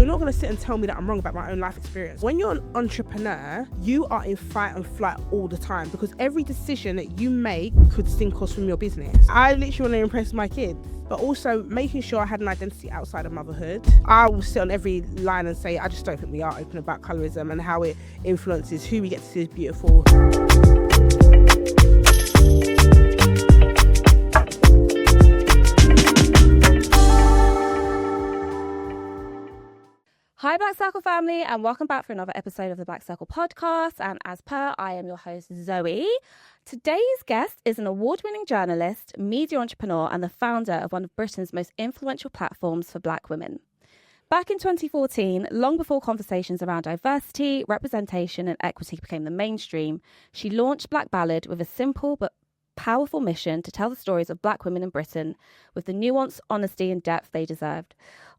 you're not going to sit and tell me that I'm wrong about my own life experience. When you're an entrepreneur, you are in fight and flight all the time because every decision that you make could sink or swim your business. I literally want to impress my kids, but also making sure I had an identity outside of motherhood. I will sit on every line and say, I just don't think we are open about colorism and how it influences who we get to see as beautiful. Hi Black Circle family, and welcome back for another episode of the Black Circle podcast. And as per, I am your host Zoe. Today's guest is an award-winning journalist, media entrepreneur and the founder of one of Britain's most influential platforms for Black women. Back in 2014, long before conversations around diversity, representation and equity became the mainstream, she launched Black Ballad with a simple but powerful mission to tell the stories of Black women in Britain with the nuance, honesty and depth they deserved.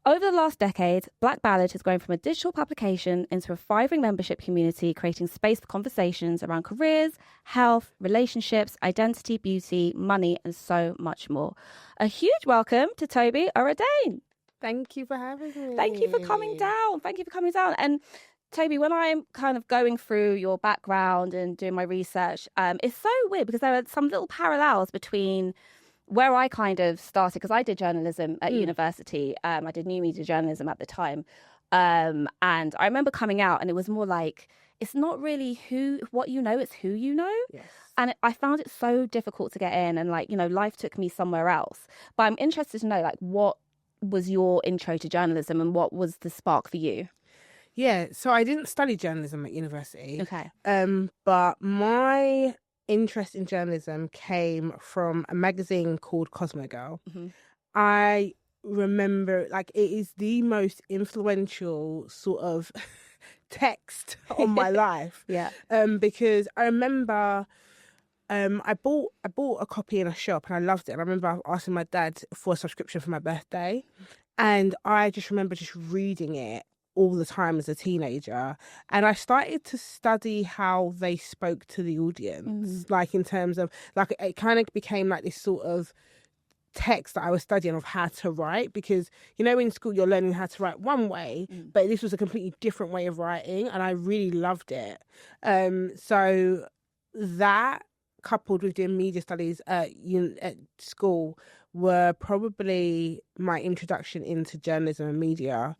Over the last decade, Black Ballad has grown from a digital publication into a thriving membership community, creating space for conversations around careers, health, relationships, identity, beauty, money, and so much more. A huge welcome to Tobi Oredein. Thank you for having me. Thank you for coming down. And Tobi, when I'm kind of going through your background and doing my research, it's so weird because there are some little parallels between where I kind of started, because I did journalism at university. I did new media journalism at the time. And I remember coming out and it was more like, it's not really what you know, it's who you know. Yes. And I found it so difficult to get in and life took me somewhere else. But I'm interested to know what was your intro to journalism and what was the spark for you? Yeah, so I didn't study journalism at university. Okay. But my interest in journalism came from a magazine called Cosmo Girl. Mm-hmm. I remember it is the most influential sort of text on my life. Yeah. Because I remember I bought a copy in a shop and I loved it. And I remember asking my dad for a subscription for my birthday. And I just remember just reading it all the time as a teenager, and I started to study how they spoke to the audience, in terms of it kind of became this sort of text that I was studying of how to write, because in school you're learning how to write one way, but this was a completely different way of writing, and I really loved it. So that, coupled with doing media studies at school, were probably my introduction into journalism and media.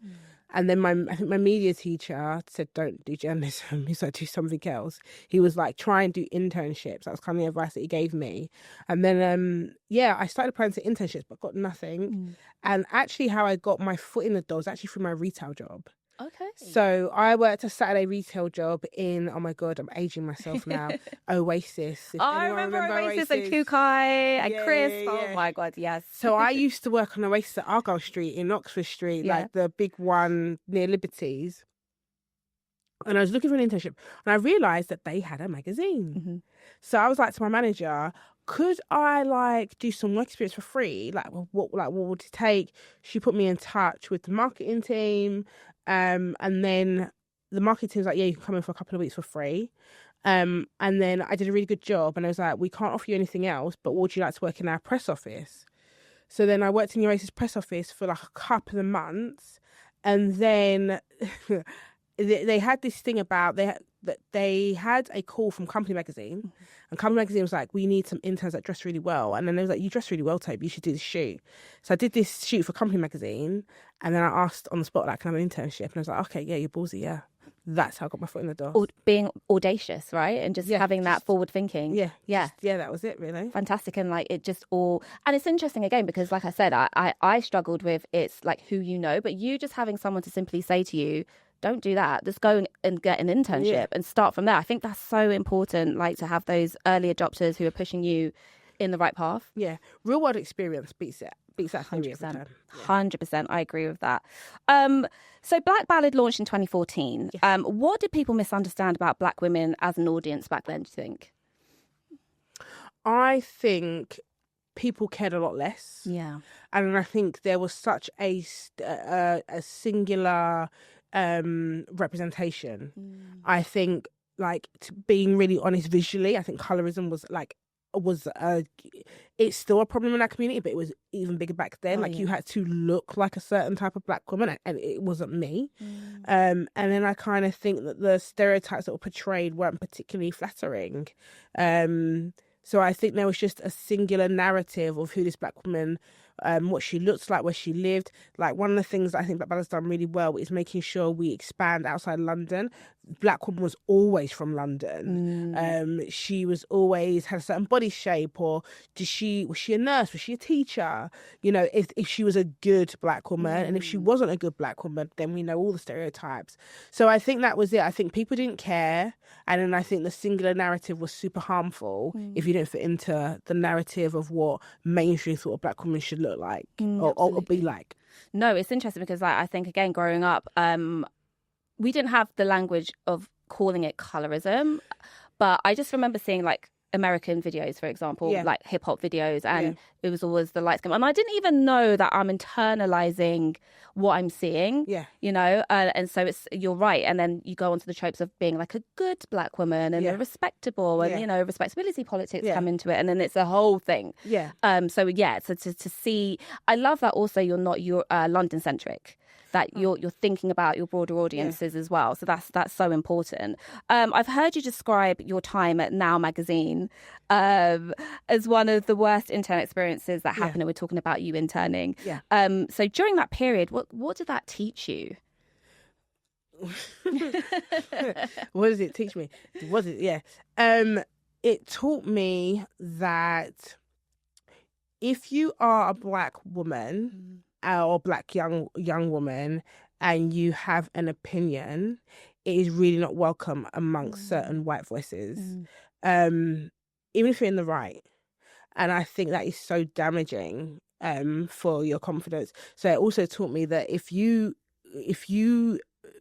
And then I think my media teacher said, don't do journalism. He said, do something else. He was like, try and do internships. That was kind of the advice that he gave me. And then, I started applying to internships, but got nothing. And actually how I got my foot in the door was actually through my retail job. Okay. So I worked a Saturday retail job in, oh my God, I'm aging myself now, Oasis. I remember Oasis and Kukai and Chris. Yeah. Oh my God, yes. So I used to work on Oasis at Argyle Street in Oxford Street, the big one near Liberties. And I was looking for an internship and I realised that they had a magazine. Mm-hmm. So I was like to my manager, could I do some work experience for free? What would it take? She put me in touch with the marketing team. And then the marketing team was like, yeah, you can come in for a couple of weeks for free. And then I did a really good job and I was like, we can't offer you anything else, but would you like to work in our press office? So then I worked in the Oasis press office for a couple of months. And then they had this thing about they had a call from Company Magazine, and Company Magazine was like, we need some interns that dress really well. And then they was like, you dress really well, Tobi, you should do this shoot. So I did this shoot for Company Magazine, and then I asked on the spot, can I have an internship? And I was like, okay, yeah, you're ballsy, yeah. That's how I got my foot in the door. Being audacious, right? And just having that forward thinking. Yeah, that was it, really. Fantastic. And it just all, and it's interesting again, because like I said, I struggled with, it's who you know, but you just having someone to simply say to you, don't do that. Just go and get an internship and start from there. I think that's so important, to have those early adopters who are pushing you in the right path. Yeah. Real world experience beats that 100%. 100%. I agree with that. So Black Ballad launched in 2014. Yes. What did people misunderstand about Black women as an audience back then, do you think? I think people cared a lot less. Yeah. And I think there was such a singular representation. I think, being really honest visually, I think colorism was was it's still a problem in our community, but it was even bigger back then. You had to look like a certain type of Black woman, and it wasn't me. And then I kind of think that the stereotypes that were portrayed weren't particularly flattering. So I think there was just a singular narrative of who this Black woman, what she looks like, where she lived. Like, one of the things that I think Black Ballad's done really well is making sure we expand outside London. Black woman was always from London. She was always had a certain body shape, or was she a nurse? Was she a teacher? You know, if she was a good Black woman, and if she wasn't a good Black woman, then we know all the stereotypes. So I think that was it. I think people didn't care, and then I think the singular narrative was super harmful if you didn't fit into the narrative of what mainstream thought a Black woman should look like or be like. No, it's interesting because I think, again, growing up, we didn't have the language of calling it colorism, but I just remember seeing like American videos, for example, like hip hop videos, and it was always the light skin. And I didn't even know that I'm internalizing what I'm seeing, you know, and so you're right. And then you go onto the tropes of being like a good Black woman and a respectable, and, you know, respectability politics come into it. And then it's a whole thing. So to see, I love that also you're not London centric, that you're thinking about your broader audiences as well. So that's so important. I've heard you describe your time at Now magazine as one of the worst intern experiences that happened, and we're talking about you interning. So during that period, what did that teach you? What does it teach me? It taught me that if you are a Black woman or Black young woman and you have an opinion, it is really not welcome amongst certain white voices, even if you're in the right. And I think that is so damaging for your confidence. So it also taught me that if you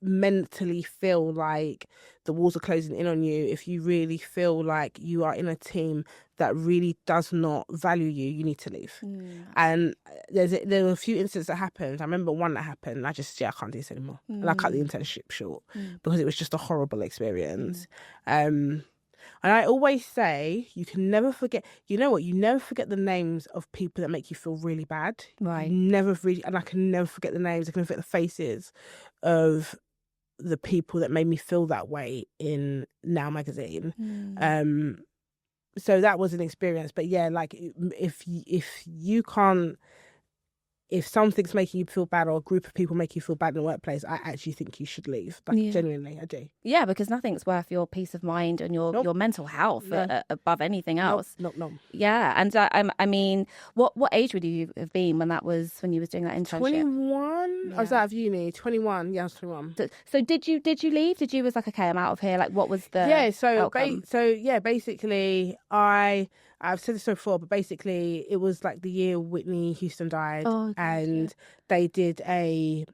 mentally feel like the walls are closing in on you, if you really feel like you are in a team that really does not value you, you need to leave. And there were a few incidents that happened. I remember one that happened. I can't do this anymore. And I cut the internship short because it was just a horrible experience. And I always say, you can never forget, you know what, you never forget the names of people that make you feel really bad. Right. And I can never forget the names. I can never forget the faces of the people that made me feel that way in Now magazine. So that was an experience. But yeah, like if you can't, if something's making you feel bad or a group of people make you feel bad in the workplace, I actually think you should leave. Like, genuinely, I do. Yeah, because nothing's worth your peace of mind and your mental health above anything else. No. Yeah, and I mean, what age would you have been when you was doing that internship? 21. I was out of uni. 21. Yeah, I was 21. So did you leave? Did you was like, okay, I'm out of here? Like, what was the outcome? Basically, I've said this before, but basically it was like the year Whitney Houston died, and they did a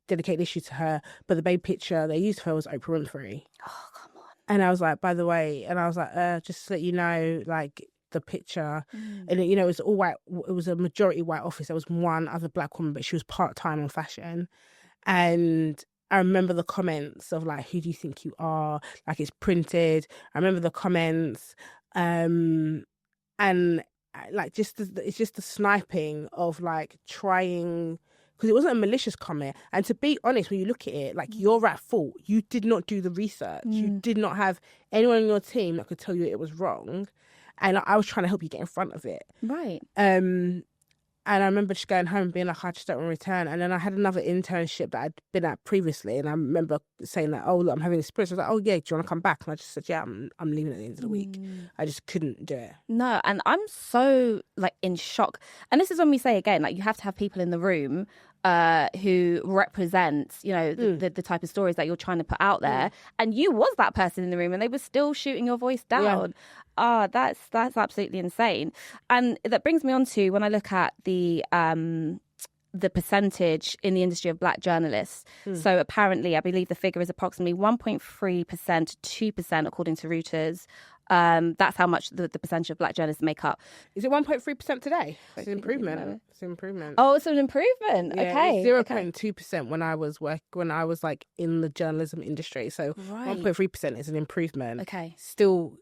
dedicated issue to her, but the baby picture they used for her was Oprah Winfrey. Oh, come on. And I was like, by the way, just to let you know, like, the picture, and it was all white. It was a majority white office. There was one other Black woman, but she was part-time on fashion. And I remember the comments of like, who do you think you are? Like, it's printed. I remember the comments. And like, it's just the sniping of like trying, because it wasn't a malicious comment. And to be honest, when you look at it, like, you're at fault. You did not do the research. You did not have anyone on your team that could tell you it was wrong. And I was trying to help you get in front of it. Right. And I remember just going home and being like, I just don't want to return. And then I had another internship that I'd been at previously. And I remember saying that, oh, look, I'm having this experience. I was like, oh, yeah, do you want to come back? And I just said, yeah, I'm leaving at the end of the week. I just couldn't do it. No, and I'm so, like, in shock. And this is when we say, again, like, you have to have people in the room who represent, the type of stories that you're trying to put out there. And you was that person in the room, and they were still shooting your voice down. That's absolutely insane. And that brings me on to, when I look at the percentage in the industry of Black journalists. So apparently, I believe the figure is approximately 1.3% to 2%, according to Reuters. That's how much the percentage of Black journalists make up. Is it 1.3% today? It's an improvement. It's an improvement. Oh, it's an improvement. Yeah, okay. 0.2% when I was like in the journalism industry. So 1.3% is an improvement. Okay. Still,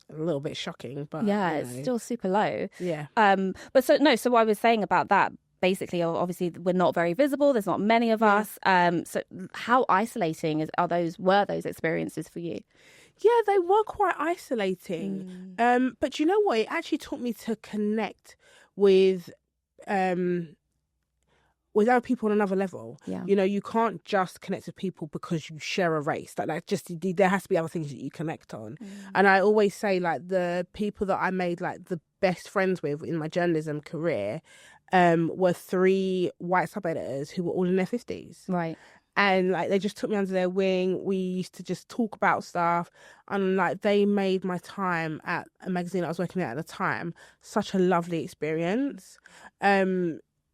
a little bit shocking, but it's still super low. Yeah. So what I was saying about that, basically, obviously, we're not very visible. There's not many of us. So how isolating were those experiences for you? Yeah, they were quite isolating. But you know what? It actually taught me to connect with other people on another level. Yeah. You know, you can't just connect with people because you share a race. Like just there has to be other things that you connect on. And I always say, like, the people that I made like the best friends with in my journalism career were 3 white sub-editors who were all in their 50s. Right. And like they just took me under their wing. We used to just talk about stuff, and like they made my time at a magazine I was working at the time such a lovely experience.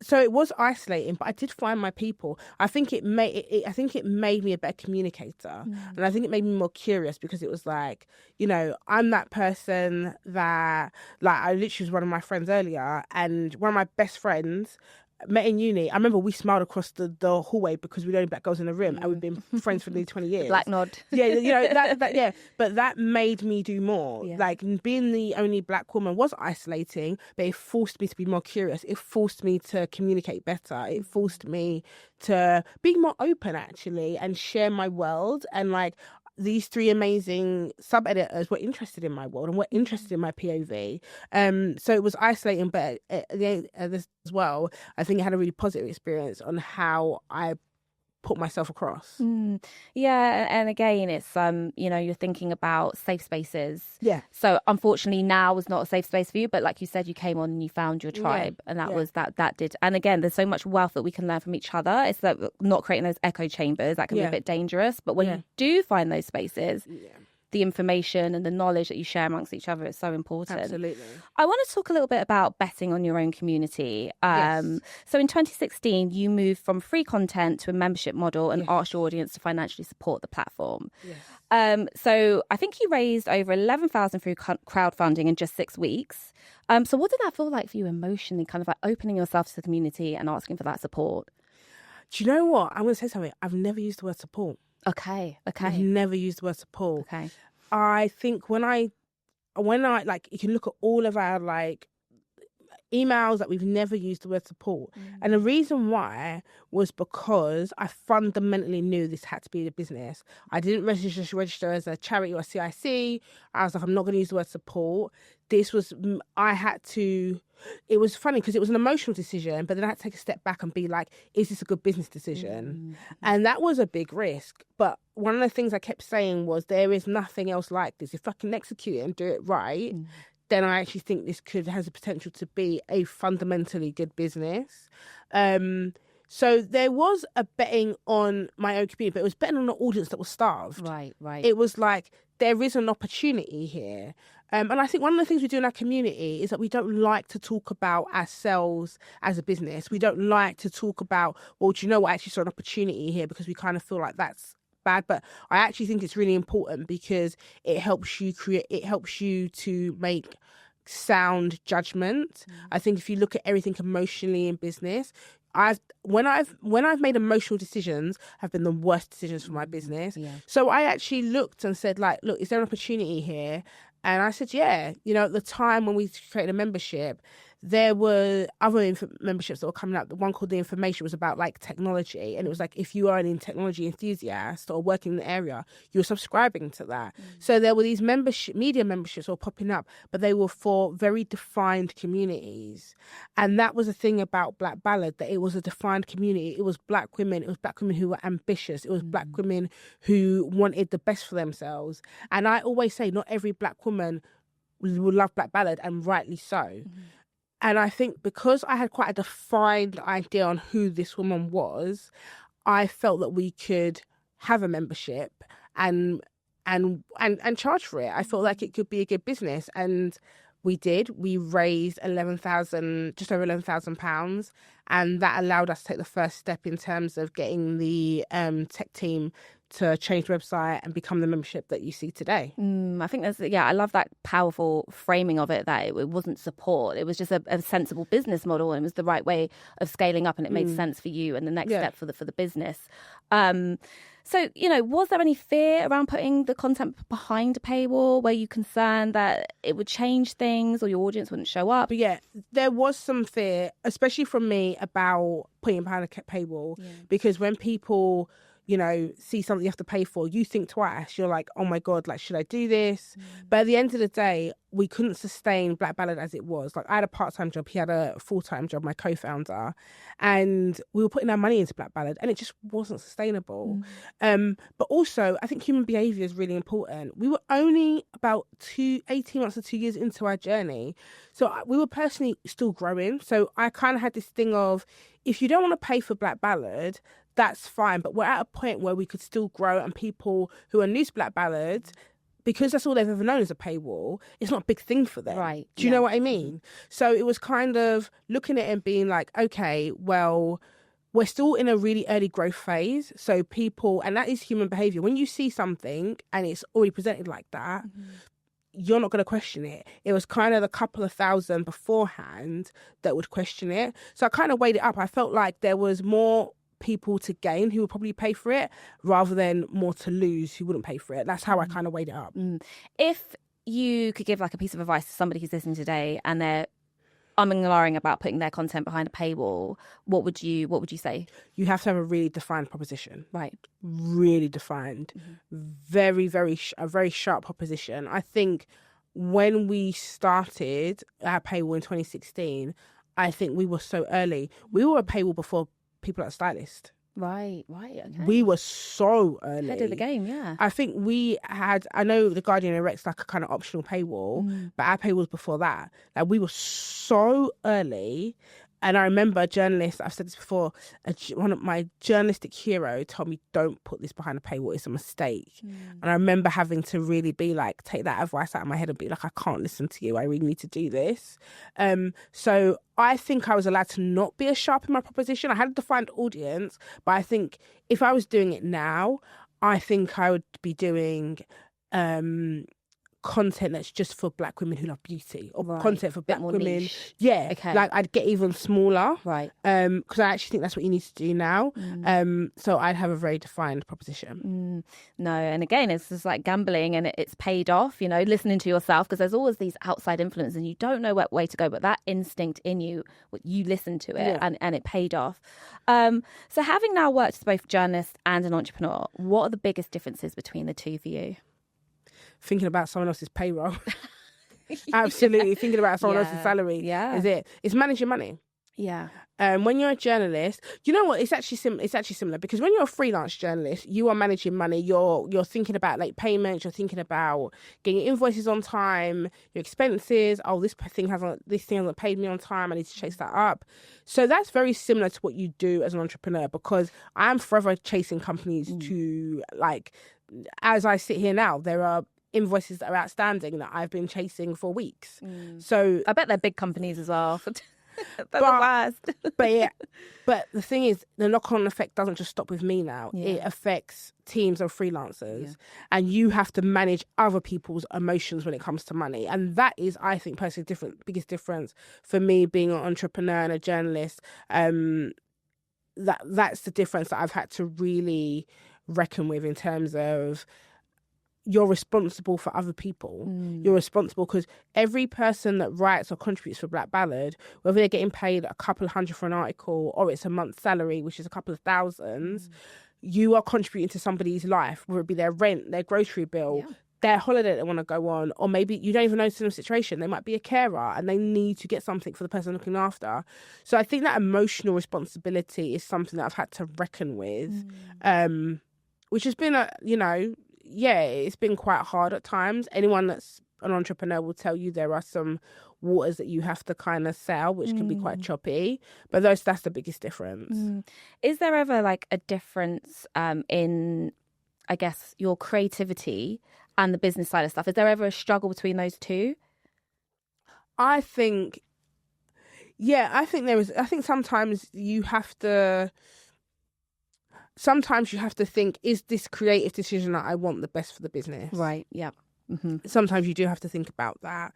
So it was isolating, but I did find my people. I think it made me a better communicator, and I think it made me more curious, because it was like, you know, I'm that person that, like, I literally was one of my friends earlier, and one of my best friends met in uni. I remember we smiled across the hallway because we're the only black girls in the room, and we've been friends for nearly 20 years. Black nod. Yeah, you know, that but that made me do more. Yeah. Like, being the only black woman was isolating, but it forced me to be more curious. It forced me to communicate better. It forced me to be more open, actually, and share my world. And like, these 3 amazing sub-editors were interested in my world and were interested in my POV. So it was isolating, but this as well, I think I had a really positive experience on how I put myself across. Yeah, and again, it's you know, you're thinking about safe spaces. Yeah. So unfortunately, now was not a safe space for you, but like you said, you came on and you found your tribe, and that did. And again, there's so much wealth that we can learn from each other. It's that not creating those echo chambers that can be a bit dangerous. But when you do find those spaces, the information and the knowledge that you share amongst each other is so important. Absolutely. I want to talk a little bit about betting on your own community. So in 2016, you moved from free content to a membership model and asked your audience to financially support the platform. So I think you raised over 11,000 through crowdfunding in just 6 weeks. So what did that feel like for you emotionally, kind of like opening yourself to the community and asking for that support? Do you know what? I'm going to say something. I've never used the word support. Okay. I've never used the word support. Okay. I think when I like, you can look at all of our like emails that we've never used the word support. And the reason why was because I fundamentally knew this had to be a business. I didn't register as a charity or a CIC. I was like, I'm not going to use the word support. It was funny because it was an emotional decision, but then I had to take a step back and be like, is this a good business decision? And that was a big risk. But one of the things I kept saying was, there is nothing else like this. If I can execute it and do it right, then I actually think this has the potential to be a fundamentally good business. So there was a betting on my own community, but it was betting on an audience that was starved. Right. It was like, there is an opportunity here. And I think one of the things we do in our community is that we don't like to talk about ourselves as a business. We don't like to talk about, well, do you know what, I actually saw an opportunity here, because we kind of feel like that's bad. But I actually think it's really important, because it helps you to make sound judgment. I think if you look at everything emotionally in business, when I've made emotional decisions, have been the worst decisions for my business. So I actually looked and said, like, look, is there an opportunity here? And I said, yeah. You know, at the time when we created a membership, there were other memberships that were coming up. The one called The Information was about like technology. And it was like, if you are an technology enthusiast or working in the area, you're subscribing to that. So there were these media memberships all popping up, but they were for very defined communities. And that was the thing about Black Ballad, that it was a defined community. It was black women. It was black women who were ambitious. It was black women who wanted the best for themselves. And I always say, not every black woman will love Black Ballad, and rightly so. And I think because I had quite a defined idea on who this woman was, I felt that we could have a membership and charge for it. I felt like it could be a good business, and we did. We raised just over £11,000, and that allowed us to take the first step in terms of getting the tech team to change the website and become the membership that you see today. I think I love that powerful framing of it, that it wasn't support. It was just a sensible business model, and it was the right way of scaling up, and it made sense for you and the next step for the business. So, was there any fear around putting the content behind a paywall? Were you concerned that it would change things or your audience wouldn't show up? But yeah, there was some fear, especially from me, about putting behind a paywall, because when people, see something you have to pay for, you think twice. You're like, oh my God, like, should I do this? But at the end of the day, we couldn't sustain Black Ballad as it was. Like, I had a part-time job, he had a full-time job, my co-founder, and we were putting our money into Black Ballad and it just wasn't sustainable. But also, I think human behaviour is really important. We were only about 18 months or 2 years into our journey. So we were personally still growing. So I kind of had this thing of, if you don't want to pay for Black Ballad, that's fine. But we're at a point where we could still grow, and people who are new to Black Ballad, because that's all they've ever known as a paywall, it's not a big thing for them. Right. Do you know what I mean? So it was kind of looking at it and being like, okay, well, we're still in a really early growth phase. So people, and that is human behaviour. When you see something and it's already presented like that, you're not going to question it. It was kind of the couple of thousand beforehand that would question it. So I kind of weighed it up. I felt like there was more people to gain who would probably pay for it rather than more to lose who wouldn't pay for it. That's how I kind of weighed it up. If you could give like a piece of advice to somebody who's listening today and they're umming and ahhing about putting their content behind a paywall, what would you say? You have to have a really defined proposition. Right. Really defined. Very, very, a very sharp proposition. I think when we started our paywall in 2016, I think we were so early. We were a paywall before people at Stylist. Right, okay. We were so early. Ahead of the game, yeah. I think we had, I know The Guardian erects like a kind of optional paywall, but our paywall was before that. Like, we were so early. And I remember a journalist, I've said this before, one of my journalistic hero told me, don't put this behind a paywall, it's a mistake. And I remember having to really be like, take that advice out of my head and be like, I can't listen to you, I really need to do this. So I think I was allowed to not be as sharp in my proposition. I had a defined audience, but I think if I was doing it now, I think I would be doing content that's just for Black women who love beauty, or content for Black women niche. Like I'd get even smaller, because I actually think that's what you need to do now. So I'd have a very defined proposition. No, and again, it's just like gambling, and it's paid off, listening to yourself, because there's always these outside influences and you don't know what way to go, but that instinct in you, you listen to it, and it paid off. So having now worked as both a journalist and an entrepreneur, what are the biggest differences between the two for you? Thinking about someone else's payroll. Absolutely. Thinking about someone else's salary. Is it? It's managing money. Yeah. When you're a journalist, you know what? It's actually similar, because when you're a freelance journalist, you are managing money. You're thinking about late payments. You're thinking about getting invoices on time, your expenses. Oh, this thing hasn't paid me on time. I need to chase that up. So that's very similar to what you do as an entrepreneur, because I'm forever chasing companies to, like, as I sit here now, there are invoices that are outstanding that I've been chasing for weeks. So I bet they're big companies as well. They're the worst. but the thing is, the knock-on effect doesn't just stop with me now. It affects teams of freelancers, and you have to manage other people's emotions when it comes to money. And that is, I think, personally, biggest difference for me being an entrepreneur and a journalist. That's the difference that I've had to really reckon with, in terms of you're responsible for other people. You're responsible because every person that writes or contributes for Black Ballad, whether they're getting paid a couple of $100 for an article or it's a month's salary, which is a couple of thousands, you are contributing to somebody's life, whether it be their rent, their grocery bill, their holiday they want to go on, or maybe you don't even know the situation. They might be a carer and they need to get something for the person looking after. So I think that emotional responsibility is something that I've had to reckon with, which has been it's been quite hard at times. Anyone that's an entrepreneur will tell you there are some waters that you have to kind of sail, which can be quite choppy. But that's the biggest difference. Is there ever like a difference in, I guess, your creativity and the business side of stuff? Is there ever a struggle between those two? I think there is. I think sometimes you have to think, is this creative decision that I want the best for the business? Right, yeah. Sometimes you do have to think about that.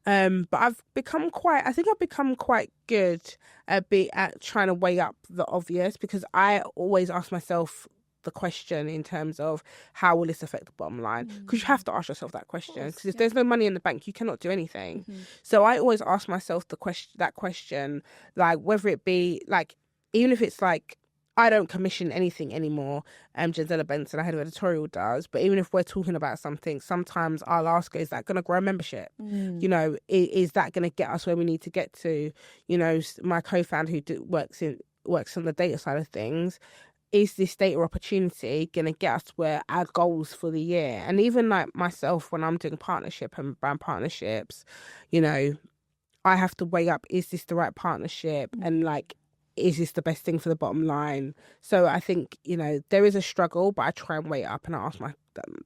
But I've become quite good at trying to weigh up the obvious, because I always ask myself the question in terms of how will this affect the bottom line? Because you have to ask yourself that question. Because if there's no money in the bank, you cannot do anything. So I always ask myself that question, like whether it be like, even if it's like, I don't commission anything anymore. Gisela Benson, our head of editorial, does. But even if we're talking about something, sometimes I'll ask her, is that going to grow membership? You know, is that going to get us where we need to get to? You know, my co-founder who works on the data side of things, is this data opportunity going to get us where our goals for the year? And even like myself, when I'm doing partnership and brand partnerships, you know, I have to weigh up, is this the right partnership? And like, is this the best thing for the bottom line? So I think, you know, there is a struggle, but I try and weigh it up and I ask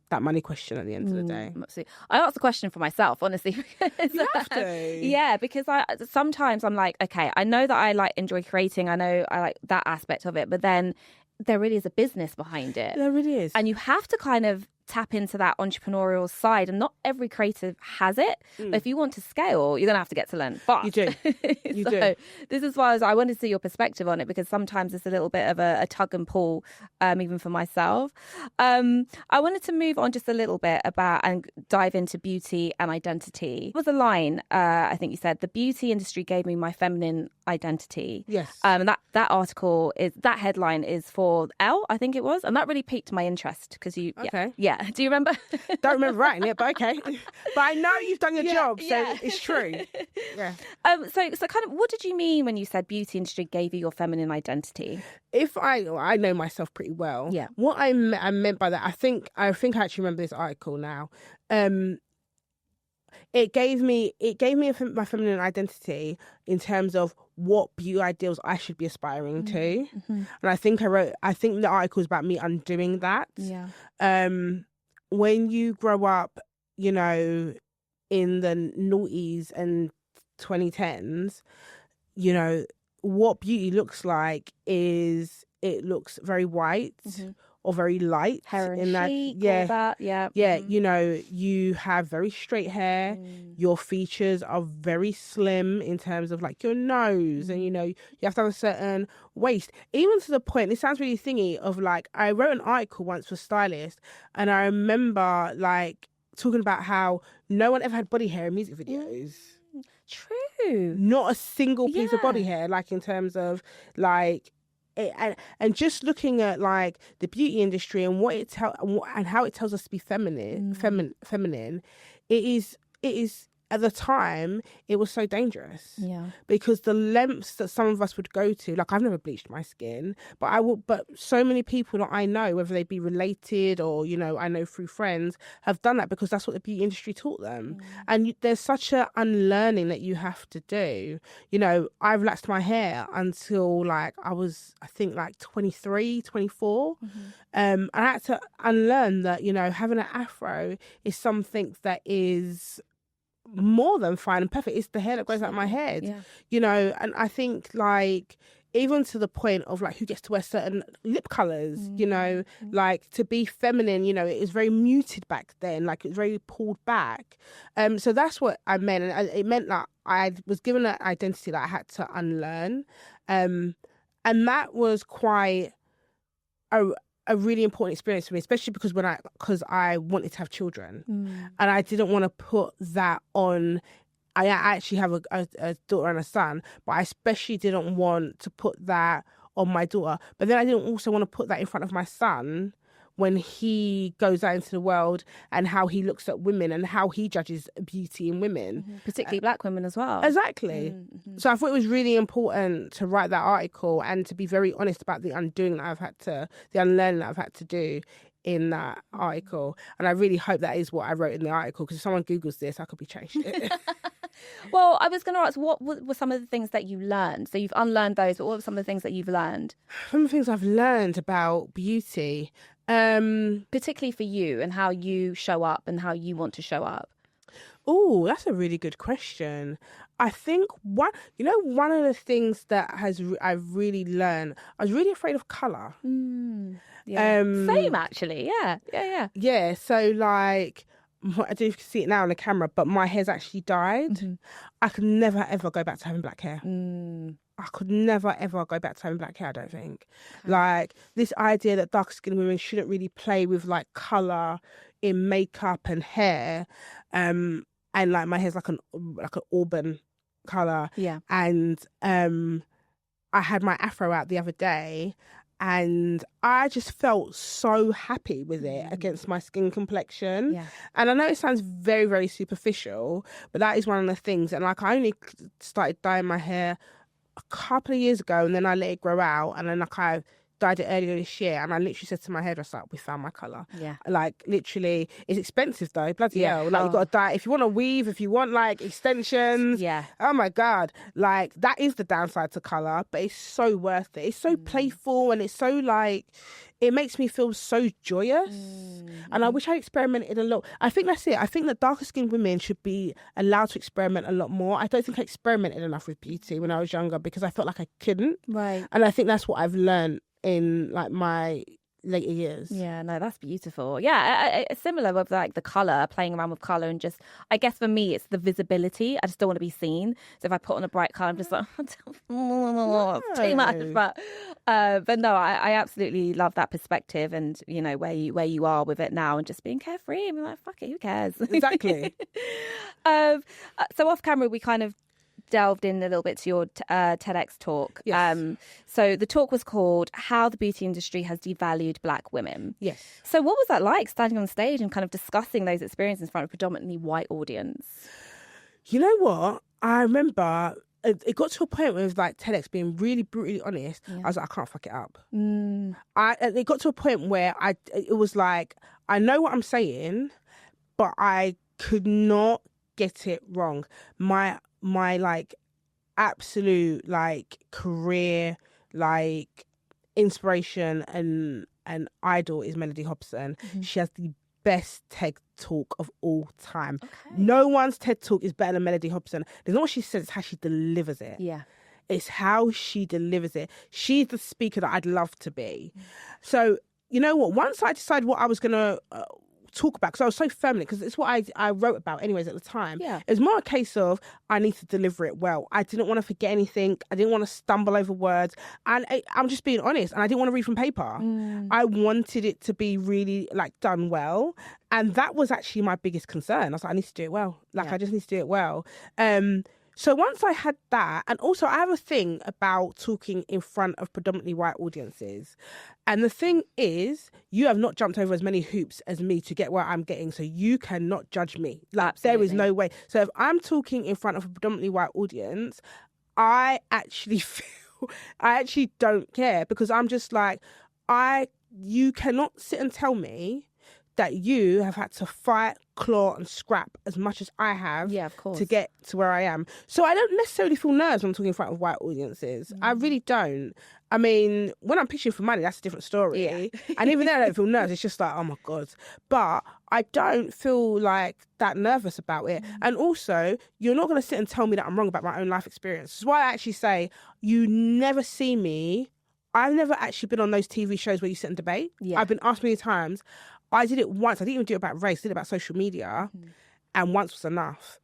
that money question at the end of the day. Absolutely. I asked the question for myself, honestly. You have to. Yeah, because sometimes I'm like, okay, I know that I like enjoy creating. I know I like that aspect of it, but then there really is a business behind it. There really is. And you have to kind of tap into that entrepreneurial side, and not every creative has it. But if you want to scale, you're going to have to get to learn fast. You do. You do. This is why I wanted to see your perspective on it, because sometimes it's a little bit of a tug and pull, even for myself. I wanted to move on just a little bit about and dive into beauty and identity. There was a line, I think you said, the beauty industry gave me my feminine identity. Yes. That article that headline is for Elle, I think it was, and that really piqued my interest because Okay. Yeah. Do you remember? Don't remember writing it, but okay. But I know you've done your job, so it's true. Yeah. So kind of, what did you mean when you said beauty industry gave you your feminine identity? If I know myself pretty well. Yeah. What I meant by that, I think I actually remember this article now. It gave me my feminine identity in terms of what beauty ideals I should be aspiring to. And I think the article is about me undoing that. Yeah. When you grow up, you know, in the noughties and 2010s, you know, what beauty looks like is it looks very white or very light. Hair and in that, chic, yeah, all that, yeah. Yeah, you know, you have very straight hair. Your features are very slim in terms of like your nose, and you know, you have to have a certain waist. Even to the point, it sounds really thingy, of like, I wrote an article once for Stylist, and I remember like talking about how no one ever had body hair in music videos. True. Not a single piece of body hair, like in terms of like and just looking at like the beauty industry and what it and how it tells us to be feminine, it is at the time it was so dangerous. Yeah. Because the lengths that some of us would go to, like I've never bleached my skin, but so many people that I know, whether they be related or, you know, I know through friends, have done that because that's what the beauty industry taught them. And there's such a unlearning that you have to do. You know, I relaxed my hair until like I was, I think like 23, 24. And I had to unlearn that, you know, having an afro is something that is more than fine and perfect. It's the hair that grows out of my head, you know. And I think like even to the point of like who gets to wear certain lip colors, you know, like to be feminine, you know, it was very muted back then, like it was very pulled back. So that's what I meant, and it meant that I was given an identity that I had to unlearn, and that was quite a really important experience for me, especially because because I wanted to have children, and I didn't want to put that on. I actually have a daughter and a son, but I especially didn't want to put that on my daughter. But then I didn't also want to put that in front of my son when he goes out into the world and how he looks at women and how he judges beauty in women. Particularly black women as well. Exactly. So I thought it was really important to write that article and to be very honest about the unlearning that I've had to do in that article. And I really hope that is what I wrote in the article, because if someone Googles this, I could be changed it. Well, I was going to ask, what were some of the things that you learned? So you've unlearned those, but what were some of the things that you've learned? Some of the things I've learned about beauty, particularly for you and how you show up and how you want to show up. Oh, that's a really good question. I think one of the things that I've really learned, I was really afraid of colour. Yeah. Same actually. Yeah. Yeah. So like, I don't know if you can see it now on the camera, but my hair's actually dyed. I could never ever go back to having black hair. I could never ever go back to having black hair, I don't think. Like this idea that dark skinned women shouldn't really play with like colour in makeup and hair. And like my hair's like an auburn colour. Yeah. And I had my afro out the other day and I just felt so happy with it against my skin complexion. Yeah. And I know it sounds very, very superficial, but that is one of the things. And like I only started dyeing my hair a couple of years ago, and then I let it grow out, and then like I dyed it earlier this year, and I literally said to my hairdresser, we found my colour. Yeah. Like literally, it's expensive though, bloody Yeah. hell. Like you got to dye, if you want to weave, if you want like extensions. Yeah. Oh my God. Like that is the downside to colour, but it's so worth it. It's so playful and it's so like, it makes me feel so joyous. And I wish I experimented a lot. I think that's it. I think that darker skinned women should be allowed to experiment a lot more. I don't think I experimented enough with beauty when I was younger because I felt like I couldn't. Right. And I think that's what I've learned in like my later years. Yeah, no, that's beautiful. Yeah, it's similar with like the colour, playing around with colour, and just, I guess for me, it's the visibility. I just don't want to be seen. So if I put on a bright colour, I'm just like, too much. But no, I absolutely love that perspective, and you know where you are with it now, and just being carefree. I'm like, fuck it, who cares? Exactly. So off camera, we kind of delved in a little bit to your TEDx talk. Yes. So the talk was called How the Beauty Industry Has Devalued Black Women. Yes. So what was that like, standing on stage and kind of discussing those experiences in front of a predominantly white audience? You know what? I remember it got to a point where it was like TEDx being really brutally honest. Yeah. I was like, I can't fuck it up. It got to a point where it was like, I know what I'm saying, but I could not get it wrong. My like absolute like career like inspiration and idol is Melody Hobson. She has the best TED talk of all time. No one's TED talk is better than Melody Hobson. There's not what she says, it's how she delivers it. Yeah. It's how she delivers it. She's the speaker that I'd love to be. So you know what, once I decided what I was gonna talk about, because I was so firm in it, because it's what I wrote about anyways at the time. Yeah. It was more a case of I need to deliver it well. I didn't want to forget anything. I didn't want to stumble over words. And I'm just being honest. And I didn't want to read from paper. I wanted it to be really like done well. And that was actually my biggest concern. I was like, I need to do it well. Like, I just need to do it well. So once I had that, and also I have a thing about talking in front of predominantly white audiences. And the thing is, you have not jumped over as many hoops as me to get where I'm getting, so you cannot judge me. Like, Absolutely. there is no way. So if I'm talking in front of a predominantly white audience, I actually don't care, because I'm just like, you cannot sit and tell me that you have had to fight, claw and scrap as much as I have to get to where I am. So I don't necessarily feel nerves when I'm talking in front of white audiences. I really don't. I mean, when I'm pitching for money, that's a different story. Yeah. And even then I don't feel nervous. It's just like, oh my God. But I don't feel like that nervous about it. And also, you're not going to sit and tell me that I'm wrong about my own life experience. That's why I actually say, you never see me. I've never actually been on those TV shows where you sit and debate. Yeah. I've been asked many times. I did it once. I didn't even do it about race. I did it about social media. And once was enough.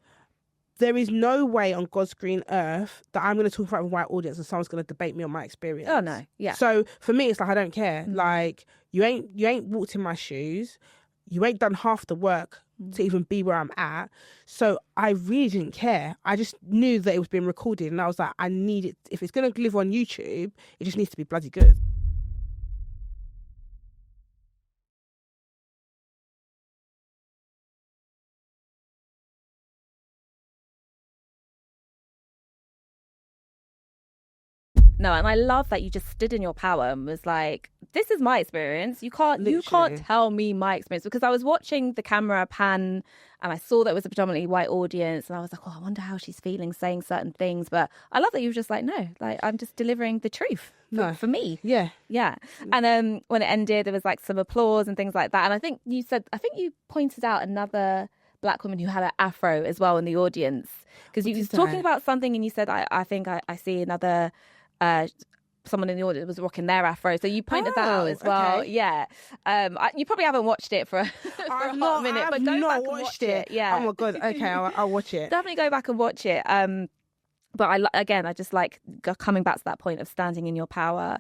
There is no way on God's green earth that I'm going to talk in front of a white audience and someone's going to debate me on my experience. Oh, no. Yeah. So for me, it's like, I don't care. Like, you ain't walked in my shoes. You ain't done half the work to even be where I'm at. So I really didn't care. I just knew that it was being recorded. And I was like, I need it. If it's going to live on YouTube, it just needs to be bloody good. No, and I love that you just stood in your power and was like, this is my experience. You can't tell me my experience, because I was watching the camera pan and I saw that it was a predominantly white audience and I was like, oh, I wonder how she's feeling saying certain things. But I love that you were just like, no, like, I'm just delivering the truth for me. Yeah. Yeah. And when it ended, there was like some applause and things like that. And I think you pointed out another Black woman who had an afro as well in the audience, because you was talking about something and you said, I think I see another someone in the audience was rocking their afro, so you pointed that out as well. Okay. Yeah. You probably haven't watched it for a hot minute, but go back and watch it. Yeah. Oh my God. Okay, I'll watch it. Definitely go back and watch it. But I just like coming back to that point of standing in your power.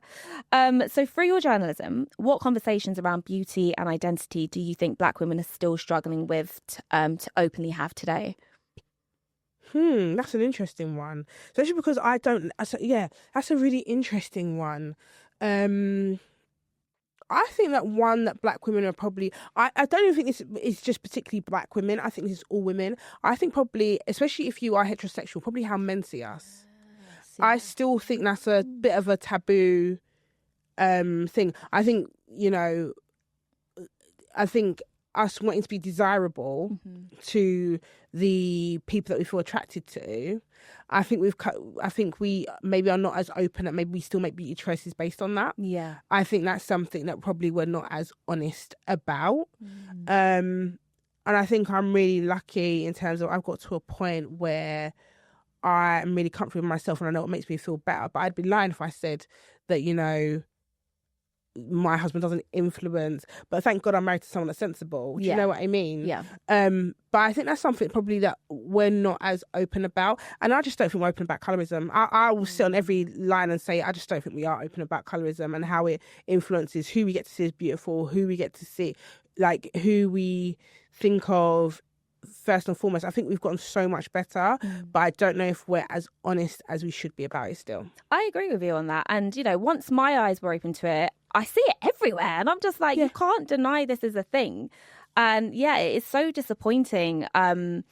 So through your journalism, what conversations around beauty and identity do you think Black women are still struggling with to openly have today? That's an interesting one. Especially because I don't... yeah, that's a really interesting one. I think that one that Black women are probably... I don't even think it's just particularly Black women. I think this is all women. I think probably, especially if you are heterosexual, probably how men see us. I still think that's a bit of a taboo thing. I think, us wanting to be desirable to the people that we feel attracted to, I think we maybe are not as open, and maybe we still make beauty choices based on that. Yeah. I think that's something that probably we're not as honest about. And I think I'm really lucky in terms of I've got to a point where I'm really comfortable with myself and I know it makes me feel better. But I'd be lying if I said that, my husband doesn't influence, but thank God I'm married to someone that's sensible. Do you know what I mean? Yeah. But I think that's something probably that we're not as open about. And I just don't think we're open about colorism. I will sit on every line and say, I just don't think we are open about colorism and how it influences who we get to see as beautiful, who we get to see, like who we think of first and foremost. I think we've gotten so much better, but I don't know if we're as honest as we should be about it still. I agree with you on that. And, once my eyes were open to it, I see it everywhere. And I'm just like, you can't deny this is a thing. And yeah, it is so disappointing. And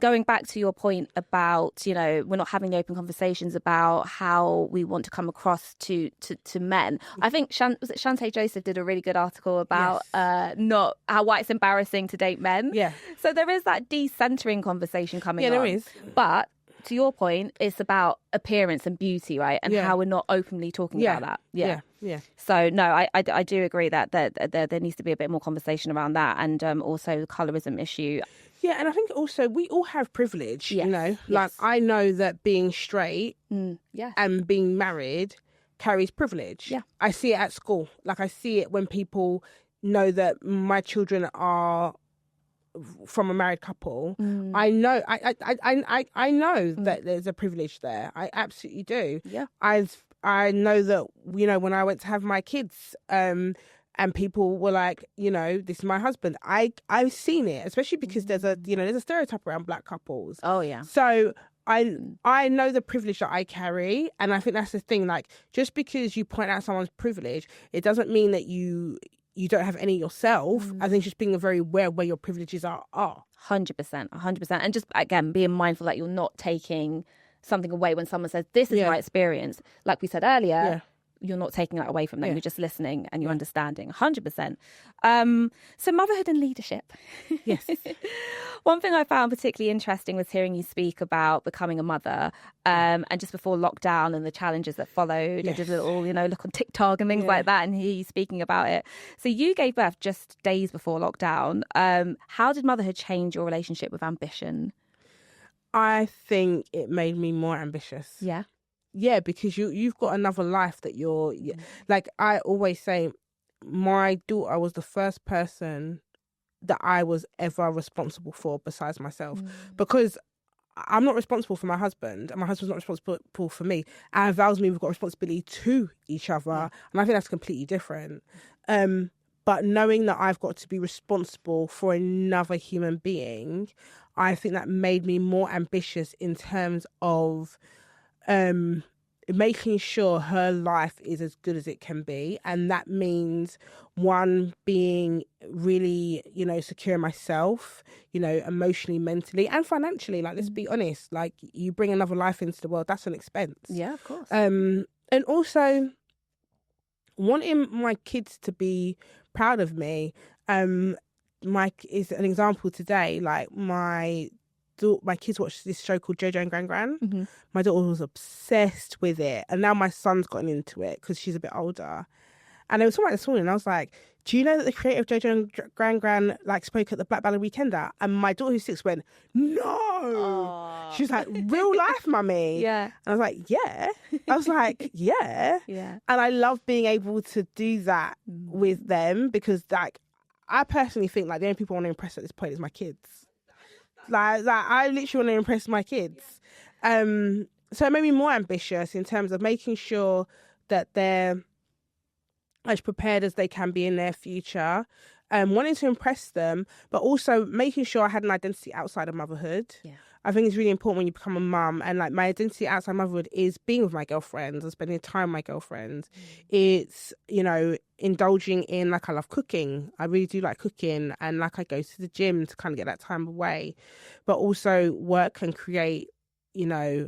going back to your point about, we're not having the open conversations about how we want to come across to men. I think Shantae Joseph did a really good article about not why it's embarrassing to date men. Yeah. So there is that decentering conversation coming on. Yeah, there is. But to your point, it's about appearance and beauty, right? And how we're not openly talking about that. Yeah. So no, I do agree that there needs to be a bit more conversation around that, and also the colorism issue. Yeah, and I think also we all have privilege, Like I know that being straight and being married carries privilege. Yeah. I see it at school. Like I see it when people know that my children are from a married couple. I know I know that there's a privilege there. I absolutely do. Yeah. I know that, when I went to have my kids, and people were like, this is my husband. I've seen it, especially because there's a stereotype around Black couples. Oh yeah. So I know the privilege that I carry, and I think that's the thing. Like, just because you point out someone's privilege, it doesn't mean that you don't have any yourself. I think just being very aware where your privileges are. 100%. And just, again, being mindful that you're not taking something away when someone says, this is my experience. Like we said earlier, you're not taking that away from them. You're just listening and you're understanding. 100%. So motherhood and leadership. Yes. One thing I found particularly interesting was hearing you speak about becoming a mother, and just before lockdown and the challenges that followed. Yes. I did a little, look on TikTok and things like that and hear you speaking about it. So you gave birth just days before lockdown. How did motherhood change your relationship with ambition? I think it made me more ambitious. Yeah. Yeah, because you've got another life that you're... Like I always say, my daughter was the first person that I was ever responsible for besides myself. Because I'm not responsible for my husband and my husband's not responsible for me. Our vows mean we've got responsibility to each other. And I think that's completely different. But knowing that I've got to be responsible for another human being, I think that made me more ambitious in terms of... making sure her life is as good as it can be. And that means, one, being really, secure in myself, emotionally, mentally and financially. Like, let's be honest, like you bring another life into the world, that's an expense. Yeah, of course. And also wanting my kids to be proud of me. Mike is an example today. Like my kids watched this show called Jojo and Gran Gran. My daughter was obsessed with it, and now my son's gotten into it because she's a bit older. And there was someone this morning, and I was like, "Do you know that the creator of Jojo and Gran Gran spoke at the Black Ballad Weekender?" And my daughter, who's 6, went, "No." Aww. She was like, "Real life, mummy." Yeah. And I was like, "Yeah." I was like, "Yeah." Yeah. And I love being able to do that with them because, I personally think the only people I want to impress at this point is my kids. Like I literally want to impress my kids. So it made me more ambitious in terms of making sure that they're as prepared as they can be in their future, wanting to impress them, but also making sure I had an identity outside of motherhood. Yeah. I think it's really important when you become a mum, and like my identity outside motherhood is being with my girlfriends and spending time with my girlfriends. It's, you know, indulging in, like, I love cooking. I really do like cooking, and like I go to the gym to kind of get that time away, but also work and create, you know,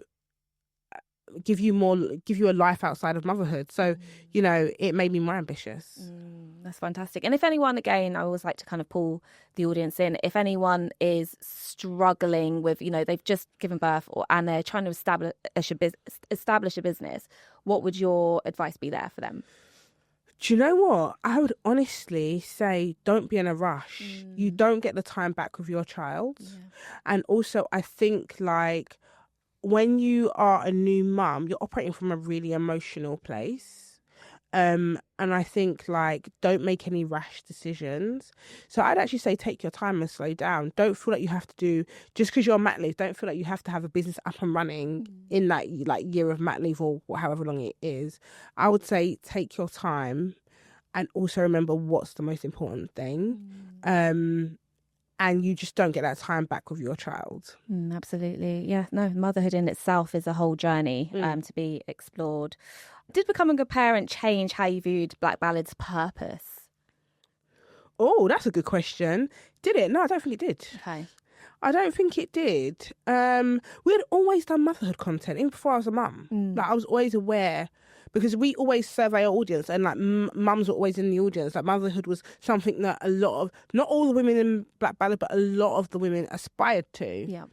give you a life outside of motherhood. So, you know, it made me more ambitious. That's fantastic. And if anyone, again, I always like to kind of pull the audience in, if anyone is struggling with, you know, they've just given birth and they're trying to establish a business, what would your advice be there for them? Do you know what? I would honestly say don't be in a rush. You don't get the time back with your child. And also I think, like, when you are a new mum, you're operating from a really emotional place. And I think, like, don't make any rash decisions. So I'd actually say take your time and slow down. Don't feel like you have to do, just because you're on mat leave, don't feel like you have to have a business up and running in that, like, year of mat leave or however long it is. I would say take your time and also remember what's the most important thing. And you just don't get that time back with your child. Absolutely. Yeah, no, motherhood in itself is a whole journey to be explored. Did becoming a parent change how you viewed Black Ballad's purpose? Oh, that's a good question. Did it? No, I don't think it did. Okay. I don't think it did. We had always done motherhood content, even before I was a mum. Like, I was always aware, because we always survey our audience, and like mums were always in the audience. Like, motherhood was something that a lot of, not all the women in Black Ballad, but a lot of the women aspired to. Yeah.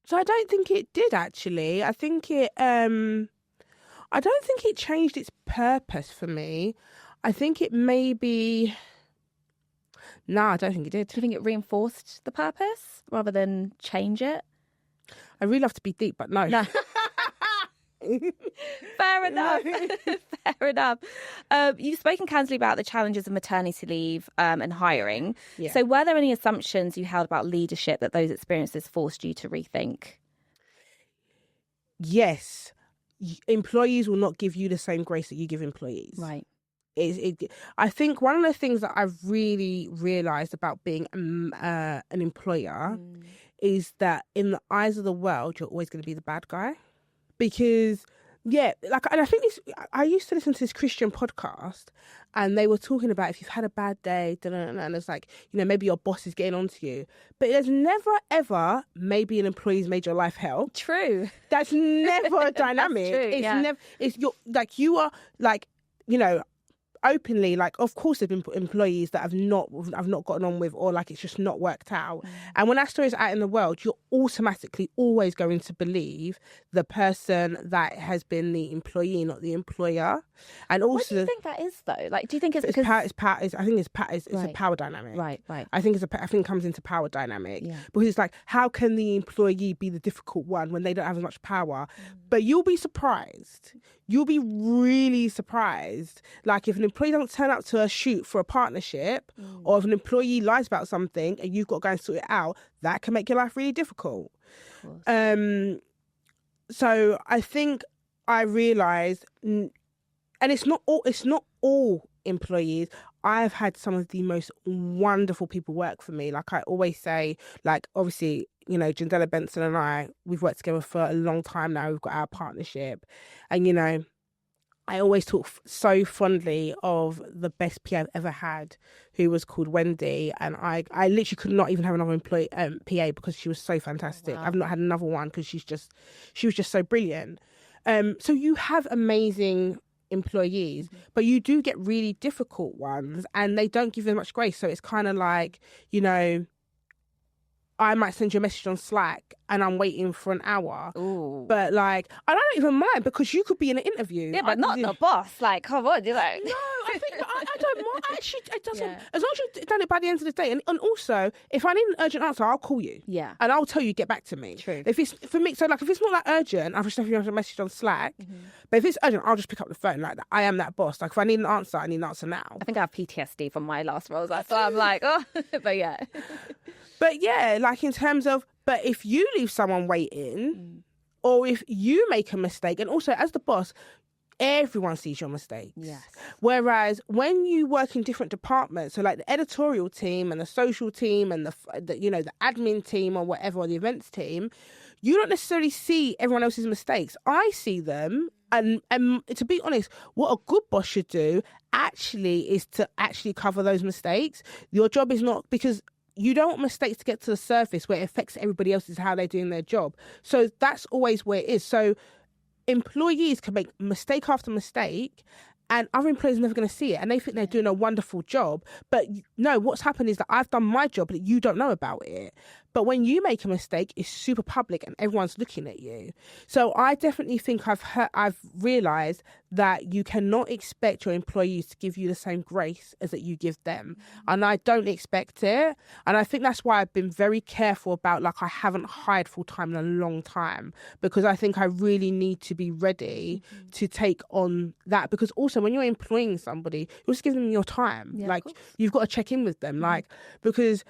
So I don't think it did, actually. I think it, I don't think it changed its purpose for me. I think it maybe, no, I don't think it did. Do you think it reinforced the purpose rather than change it? I really love to be deep, but no. Fair enough. Fair enough. You've spoken candidly about the challenges of maternity leave and hiring. Yeah. So were there any assumptions you held about leadership that those experiences forced you to rethink? Yes. Employees will not give you the same grace that you give employees. Right. I think one of the things that I've really realised about being an employer is that in the eyes of the world, you're always going to be the bad guy. Because, yeah, like, and I think I used to listen to this Christian podcast, and they were talking about if you've had a bad day, and it's like, you know, maybe your boss is getting onto you. But there's never, ever maybe an employee's made your life hell. True. That's never a dynamic. That's true, Never, it's your, like, you are, like, you know, openly, like, of course there've been employees that I've not gotten on with, or like it's just not worked out. And when that story is out in the world, you're automatically always going to believe the person that has been the employee, not the employer. And also, what do you think that is, though? Like, do you think it's because I think it's a power dynamic. Right. I think it comes into power dynamic. Because it's like, how can the employee be the difficult one when they don't have as much power? But you'll be surprised. You'll be really surprised. Like, if an employee doesn't turn up to a shoot for a partnership, or if an employee lies about something and you've got to go and sort it out, that can make your life really difficult. So I think I realised, and it's not all employees. I've had some of the most wonderful people work for me. Like I always say, like, obviously, you know, Jandela Benson and I, we've worked together for a long time now. We've got our partnership. And, you know, I always talk so fondly of the best PA I've ever had, who was called Wendy. And I literally could not even have another PA because she was so fantastic. Wow. I've not had another one because she was just so brilliant. So you have amazing employees, but you do get really difficult ones, and they don't give you much grace. So it's kind of like, you know, I might send you a message on Slack and I'm waiting for an hour. Ooh. But like, I don't even mind, because you could be in an interview. Yeah, but not the boss. Like, come on, you're like... No, I think I don't mind. Actually, it doesn't. Yeah. As long as you've done it by the end of the day. And also, if I need an urgent answer, I'll call you. Yeah. And I'll tell you, get back to me. True. If it's, for me, so like, if it's not that urgent, I'll just send you a message on Slack. But if it's urgent, I'll just pick up the phone. Like, I am that boss. Like, if I need an answer, I need an answer now. I think I have PTSD from my last roles. So I'm like, oh, but yeah. But yeah, like, in terms of, but if you leave someone waiting, or if you make a mistake, and also as the boss, everyone sees your mistakes. Yes. Whereas when you work in different departments, so like the editorial team and the social team and the admin team or whatever, or the events team, you don't necessarily see everyone else's mistakes. I see them. And to be honest, what a good boss should do actually is to actually cover those mistakes. Your job is not, because you don't want mistakes to get to the surface where it affects everybody else's how they're doing their job. So that's always where it is. So employees can make mistake after mistake, and other employees are never going to see it, and they think they're doing a wonderful job. But no, what's happened is that I've done my job, but you don't know about it. But when you make a mistake, it's super public and everyone's looking at you. So I definitely think I've realised that you cannot expect your employees to give you the same grace as that you give them. And I don't expect it. And I think that's why I've been very careful about, like, I haven't hired full-time in a long time, because I think I really need to be ready to take on that. Because also when you're employing somebody, you just give them your time. Yeah, like, you've got to check in with them. Like, because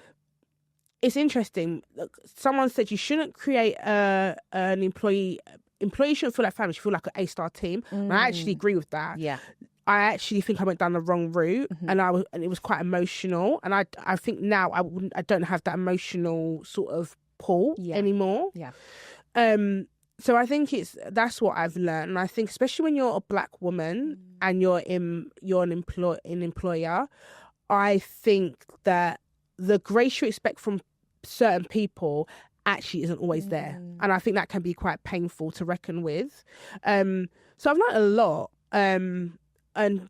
it's interesting. Someone said you shouldn't create an employee shouldn't feel like family, should feel like an A-star team. And I actually agree with that. Yeah. I actually think I went down the wrong route, and it was quite emotional. And I think now I don't have that emotional sort of pull anymore. Yeah. So I think that's what I've learned. And I think especially when you're a Black woman and you're an employer, I think that the grace you expect from certain people actually isn't always there. And I think that can be quite painful to reckon with. So I've learned a lot. And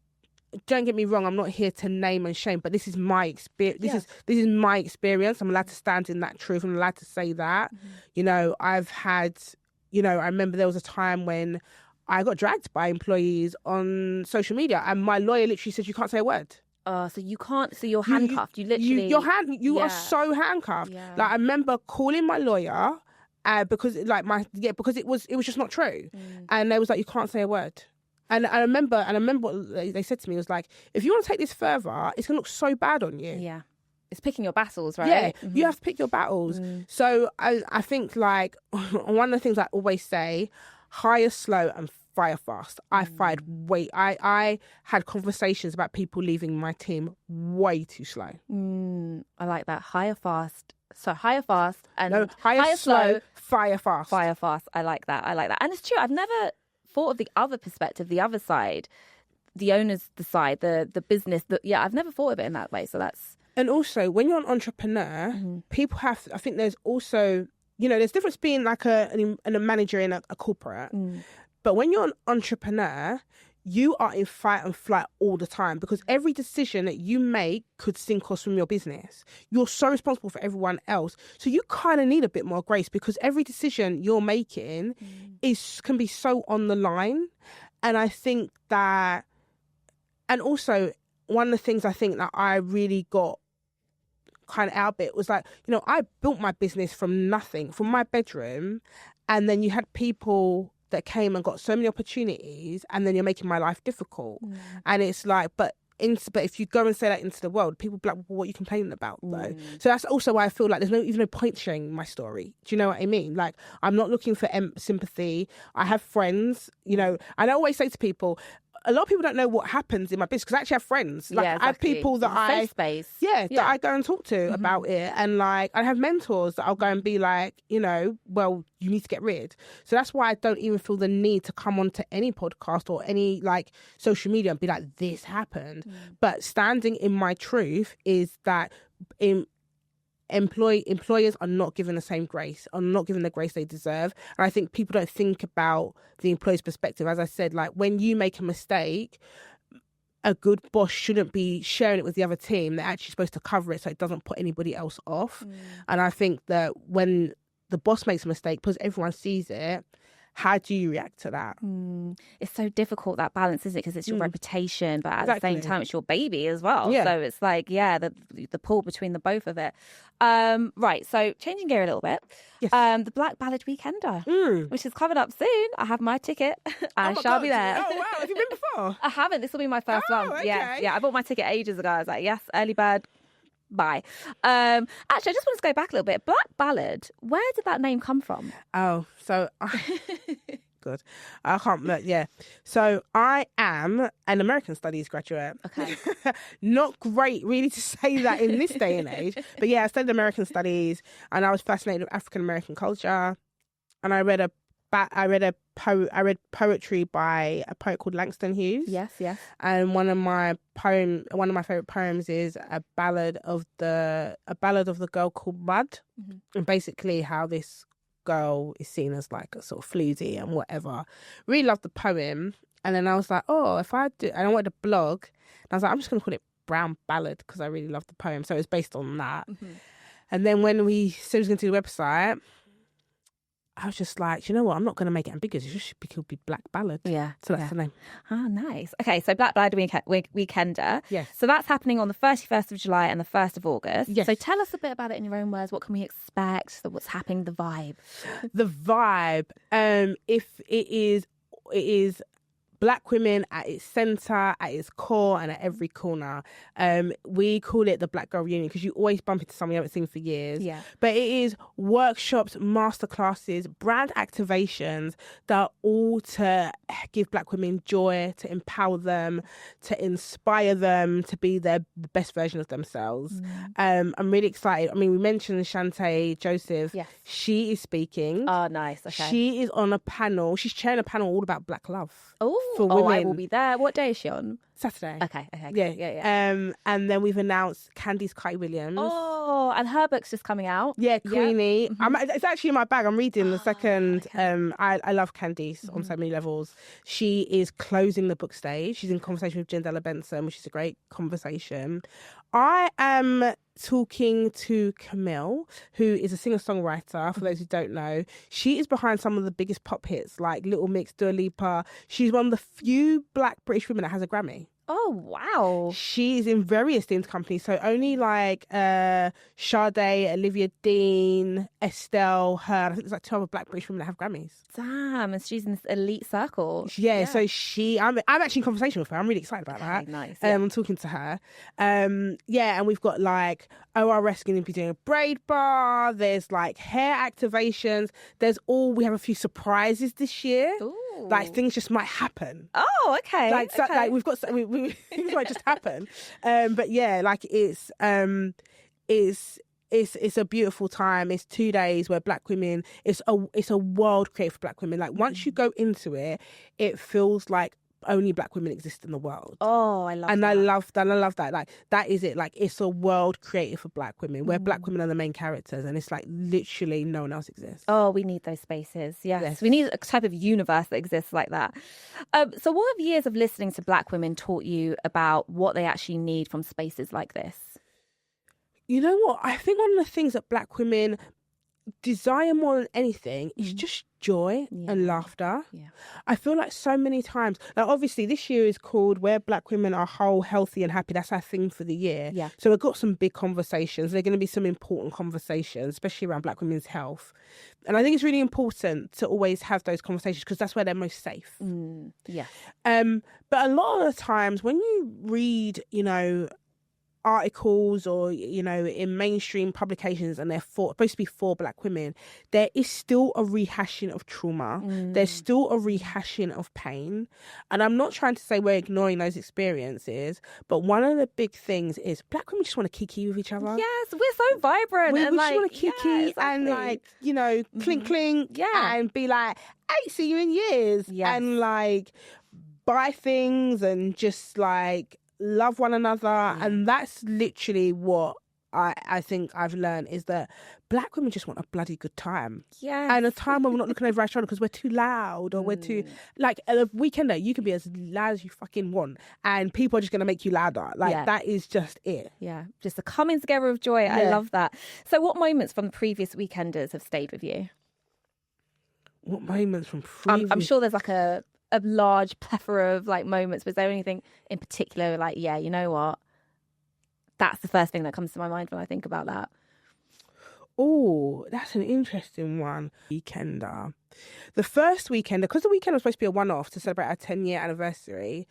don't get me wrong, I'm not here to name and shame, but this is my experience. This is my experience. I'm allowed to stand in that truth. I'm allowed to say that. You know, I've had, I remember there was a time when I got dragged by employees on social media, and my lawyer literally said, you can't say a word. So you can't. So you're handcuffed. You literally. You are so handcuffed. Yeah. Like, I remember calling my lawyer because because it was just not true, and they was like, you can't say a word. And I remember what they said to me was like, if you want to take this further, it's gonna look so bad on you. Yeah. It's picking your battles, right? Yeah, you have to pick your battles. So I think, like, one of the things I always say, hire slow and fire fast. I had conversations about people leaving my team way too slow. I like that. Hire fast. So hire fast and no, hire slow, fire fast. Fire fast. I like that. And it's true. I've never thought of the other perspective, the other side, the owner's the side, the business. I've never thought of it in that way. So that's. And also, when you're an entrepreneur, people have. I think there's also, there's difference being like a manager in a corporate. But when you're an entrepreneur, you are in fight and flight all the time, because every decision that you make could sink or swim your business. You're so responsible for everyone else. So you kind of need a bit more grace, because every decision you're making can be so on the line. And I think that, and also one of the things I think that I really got kind of out of it was like, I built my business from nothing, from my bedroom. And then you had people that came and got so many opportunities, and then you're making my life difficult. And it's like, but if you go and say that into the world, people be like, well, what are you complaining about though? So that's also why I feel like there's even no point sharing my story. Do you know what I mean? Like, I'm not looking for sympathy. I have friends, and I always say to people, a lot of people don't know what happens in my business, because I actually have friends. Like, exactly. I have people that safe space. that I go and talk to about it. And like, I have mentors that I'll go and be like, well, you need to get rid. So that's why I don't even feel the need to come onto any podcast or any like social media and be like, this happened. But standing in my truth is that employers are not given the same grace, are not given the grace they deserve. And I think people don't think about the employer's perspective. As I said, like, when you make a mistake, a good boss shouldn't be sharing it with the other team. They're actually supposed to cover it so it doesn't put anybody else off. And I think that when the boss makes a mistake, because everyone sees it, how do you react to that? It's so difficult, that balance, isn't it? Because it's your reputation, but at the same time, it's your baby as well. Yeah. So it's like, the pull between the both of it. Right, so changing gear a little bit. Yes. The Black Ballad Weekender, which is coming up soon. I have my ticket. I shall be there. Oh, wow. Have you been before? I haven't. This will be my first one. Okay. Yeah. I bought my ticket ages ago. I was like, yes, early bird. Bye. Actually, I just want to go back a little bit. Black Ballad, where did that name come from? Oh, so good. I can't. Yeah. So I am an American Studies graduate. Okay. Not great, really, to say that in this day and age. But yeah, I studied American Studies, and I was fascinated with African American culture. And I read poetry by a poet called Langston Hughes. Yes. And one of my favorite poems is a ballad of the girl called Mud, and basically how this girl is seen as like a sort of floozy and whatever. Really loved the poem, and then I was like, oh, if I do, and I wanted a blog, and I was like, I'm just gonna call it Brown Ballad because I really loved the poem, so it was based on that. And then when we said we was gonna do the website, I was just like, you know what? I'm not going to make it ambiguous. It just should be Black Ballad. Yeah. So that's the name. Ah, nice. Okay, so Black Ballad Weekender. Yes. So that's happening on the 31st of July and the 1st of August. Yes. So tell us a bit about it in your own words. What can we expect? So what's happening, the vibe? The vibe, if it is Black women at its centre, at its core, and at every corner. We call it the Black Girl Reunion because you always bump into someone you haven't seen for years. Yeah. But it is workshops, masterclasses, brand activations that are all to give Black women joy, to empower them, to inspire them to be the best version of themselves. I'm really excited. I mean, we mentioned Shantae Joseph. Yes. She is speaking. Oh, nice. Okay. She is on a panel. She's chairing a panel all about Black love. For women. I will be there. What day is she on? Saturday. Okay. Yeah. And then we've announced Candice Kite Williams. Oh, and her book's just coming out. Yeah, Queenie. It's actually in my bag. I'm reading the second. Okay. I love Candice on so many levels. She is closing the book stage. She's in conversation with Jendela Benson, which is a great conversation. I am talking to Camille, who is a singer-songwriter, for those who don't know. She is behind some of the biggest pop hits, like Little Mix, Dua Lipa. She's one of the few Black British women that has a Grammy. Oh, wow. She's in very esteemed companies. So only like Sade, Olivia Dean, Estelle, her. I think there's like 12 Black British women that have Grammys. Damn, and she's in this elite circle. Yeah. So I'm actually in conversation with her. I'm really excited about that. Nice. I'm talking to her. And we've got like ORS going to be doing a braid bar. There's like hair activations. We have a few surprises this year. Ooh. Like things just might happen. Oh, okay. Like we've got things might just happen. But yeah, like it's a beautiful time. It's 2 days where Black women. It's a world created for Black women. Like once you go into it, it feels like only Black women exist in the world. Oh, I love that. And I love that. Like that is it. Like it's a world created for Black women where Black women are the main characters, and it's like literally no one else exists. Oh, we need those spaces. Yes. We need a type of universe that exists like that. So what have years of listening to Black women taught you about what they actually need from spaces like this? You know what? I think one of the things that Black women desire more than anything is just joy and laughter. Yeah. I feel like so many times, like obviously this year is called Where Black Women Are Whole, Healthy and Happy. That's our theme for the year. Yeah. So we've got some big conversations. There are going to be some important conversations, especially around Black women's health. And I think it's really important to always have those conversations because that's where they're most safe. Yeah. But a lot of the times when you read, articles or in mainstream publications and they're supposed to be for Black women, there is still a rehashing of trauma. There's still a rehashing of pain, and I'm not trying to say we're ignoring those experiences, but one of the big things is Black women just want to kiki with each other. Yes, we're so vibrant. We and just want to kiki and clink clink and be like, I ain't seen you in years, and like buy things and just like love one another. And that's literally what I think I've learned is that Black women just want a bloody good time. Yeah. And a time when we're not looking over our shoulder because we're too loud or we're too, like, at a weekender, you can be as loud as you fucking want and people are just going to make you louder. Like, that is just it. Yeah. Just the coming together of joy. I love that. So what moments from the previous weekenders have stayed with you? What moments from previous? I'm sure there's like a large plethora of like moments. Was there anything in particular like, yeah, you know what? That's the first thing that comes to my mind when I think about that. Oh, that's an interesting one. Weekender. The first weekender, because the weekend was supposed to be a one-off to celebrate our 10-year anniversary,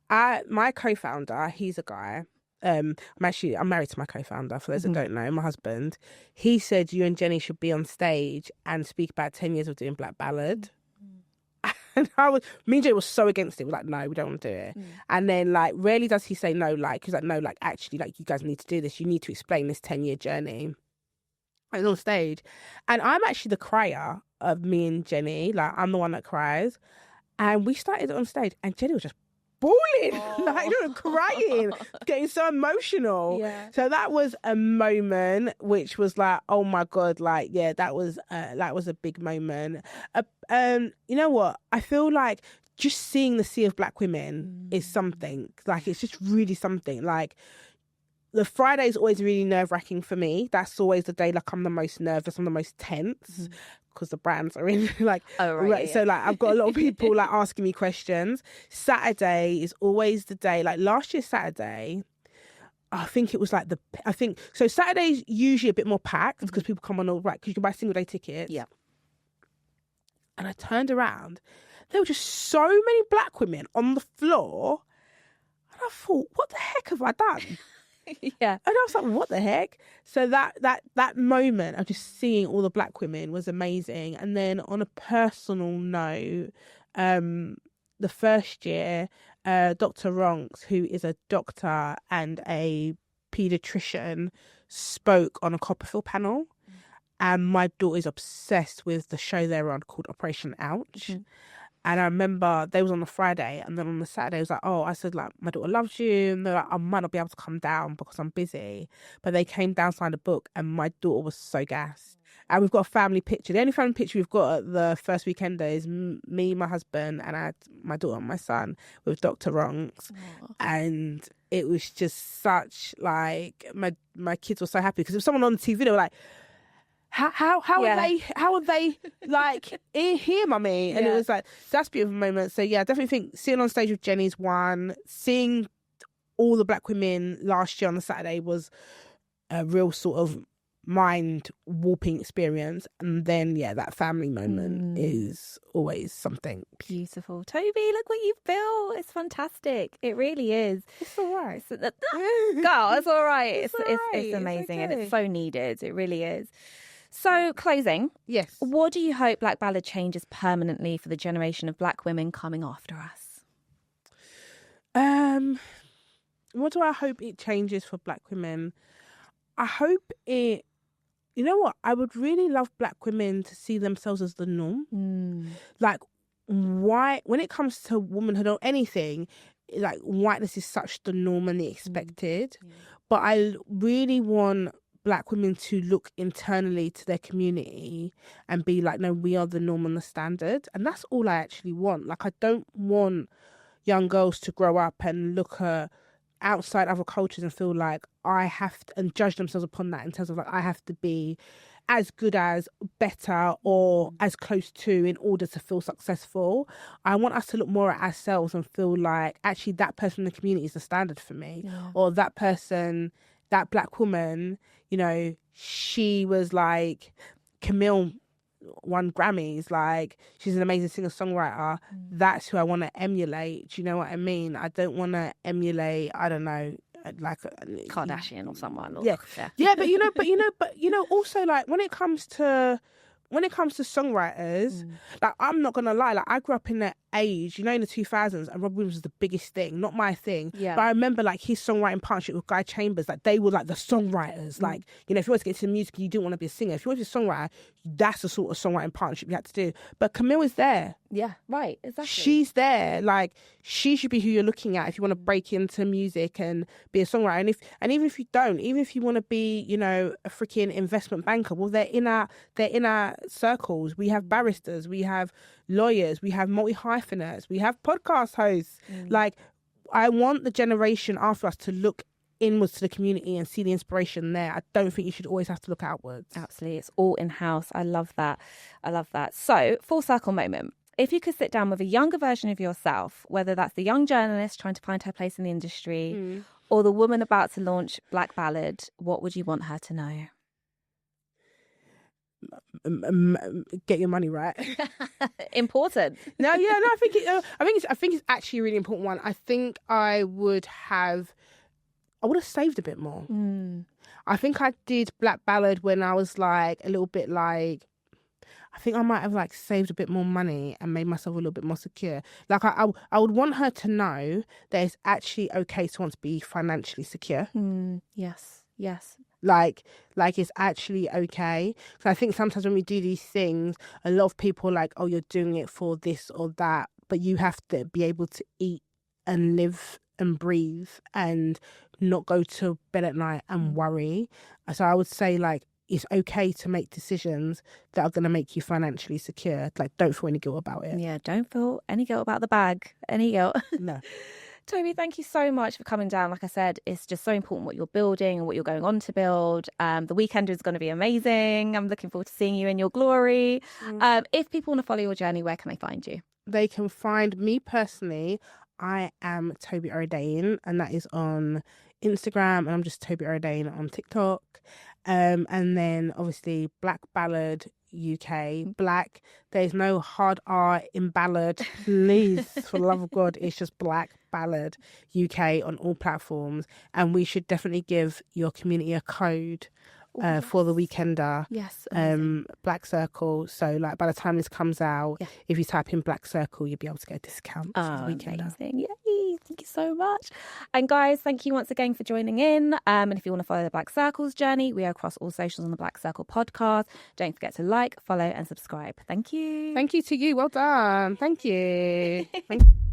my co-founder, he's a guy, I'm married to my co-founder, for those that don't know, my husband. He said you and Jenny should be on stage and speak about 10 years of doing Black Ballad. And me and Jenny was so against it. We're like, no, we don't want to do it. And then, like, rarely does he say no, like, he's like, no, like, actually, like, you guys need to do this. You need to explain this 10-year journey. I was on stage. And I'm actually the crier of me and Jenny. Like, I'm the one that cries. And we started on stage, and Jenny was just bawling, like, crying, getting so emotional. Yeah. So that was a moment which was like, oh my God, like, yeah, that was a big moment. You know what? I feel like just seeing the sea of Black women is something. Like, it's just really something. Like, the Friday is always really nerve-wracking for me. That's always the day, like, I'm the most nervous, I'm the most tense. Because the brands are in, like, right. So, like, I've got a lot of people, like, asking me questions. Saturday is always the day. Like, last year Saturday, I think it was like so Saturday's usually a bit more packed because people come on all right, because you can buy single day tickets. Yeah. And I turned around, there were just so many Black women on the floor, and I thought, what the heck have I done? Yeah. And I was like, what the heck? So that moment of just seeing all the Black women was amazing. And then on a personal note, the first year, Dr. Ronks, who is a doctor and a paediatrician, spoke on a Copperfield panel. And my daughter is obsessed with the show they're on called Operation Ouch. And I remember they was on the Friday, and then on the Saturday, I was like, oh, I said, like, my daughter loves you. And they're like, I might not be able to come down because I'm busy. But they came down, signed a book, and my daughter was so gassed. And we've got a family picture. The only family picture we've got at the first weekender is me, my husband, and I had my daughter and my son with Dr. Ronks. And it was just such, like, my kids were so happy. Because if someone on the TV, they were like, How are they like here, mummy? And it was like, that's a beautiful moment. So yeah, I definitely think seeing on stage with Jenny's one, seeing all the Black women last year on the Saturday was a real sort of mind warping experience. And then yeah, that family moment is always something beautiful. Toby, look what you've built. It's fantastic. It really is. It's all right. Girl, it's all right. It's amazing, and it's so needed. It really is. So, closing. Yes. What do you hope Black Ballad changes permanently for the generation of Black women coming after us? What do I hope it changes for Black women? I hope it... You know what? I would really love Black women to see themselves as the norm. Like, why... When it comes to womanhood or anything, like, whiteness is such the norm and the expected. But I really want Black women to look internally to their community and be like, no, we are the norm and the standard. And that's all I actually want. Like, I don't want young girls to grow up and look at outside other cultures and feel like I have to, and judge themselves upon that in terms of like, I have to be as good as, better, or as close to in order to feel successful. I want us to look more at ourselves and feel like actually that person in the community is the standard for me. Or that person, that Black woman, you know, she was like, Camille won Grammys, like, she's an amazing singer-songwriter. That's who I want to emulate. Do you know what I mean? I don't want to emulate, I don't know, like Kardashian or someone. Or, yeah, but you know, also, like, when it comes to songwriters, like, I'm not gonna lie, like, I grew up in that age, you know, in the 2000s, and Robbie Williams was the biggest thing, not my thing. But I remember, like, his songwriting partnership with Guy Chambers, like, they were like the songwriters. Like, you know, if you wanted to get into music, you didn't want to be a singer. If you wanted to be a songwriter, that's the sort of songwriting partnership you had to do. But Camille is there. Yeah, right, exactly. She's there. Like, she should be who you're looking at if you want to break into music and be a songwriter. And even if you don't, even if you want to be, you know, a freaking investment banker, well, they're in our circles. We have barristers, we have lawyers, we have multi-hyphenates, we have podcast hosts. Like, I want the generation after us to look inwards to the community and see the inspiration there. I don't think you should always have to look outwards. Absolutely. It's all in-house. I love that. So, full circle moment. If you could sit down with a younger version of yourself, whether that's the young journalist trying to find her place in the industry or the woman about to launch Black Ballad, what would you want her to know? Get your money right. Important. I think it's actually a really important one. I think I would have I would have saved a bit more. I think I did Black Ballad when I was like a little bit like, I think I might have like saved a bit more money and made myself a little bit more secure. Like I would want her to know that it's actually okay to want to be financially secure. Yes. Like it's actually okay. So I think sometimes when we do these things, a lot of people are like, oh, you're doing it for this or that, but you have to be able to eat and live and breathe and not go to bed at night and worry. So I would say like it's okay to make decisions that are going to make you financially secure. Like, don't feel any guilt about it. Yeah, don't feel any guilt about the bag. Any guilt. No. Tobi, thank you so much for coming down. Like I said, it's just so important what you're building and what you're going on to build. The weekend is going to be amazing. I'm looking forward to seeing you in your glory. If people want to follow your journey, where can they find you? They can find me personally. I am Tobi Oredein, and that is on Instagram, and I'm just Tobi Oredein on TikTok. And then obviously Black Ballad UK. Black, there's no hard R in ballad, please, for the love of God. It's just Black Ballad UK on all platforms, and we should definitely give your community a code for the weekender. Yes. Black Circle. So like by the time this comes out, if you type in Black Circle, you'll be able to get a discount. Amazing. Yay. Thank you so much. And guys, thank you once again for joining in. And if you want to follow the Black Circle's journey, we are across all socials on the Black Circle podcast. Don't forget to like, follow and subscribe. Thank you. Thank you to you. Well done. Thank you. Thank you.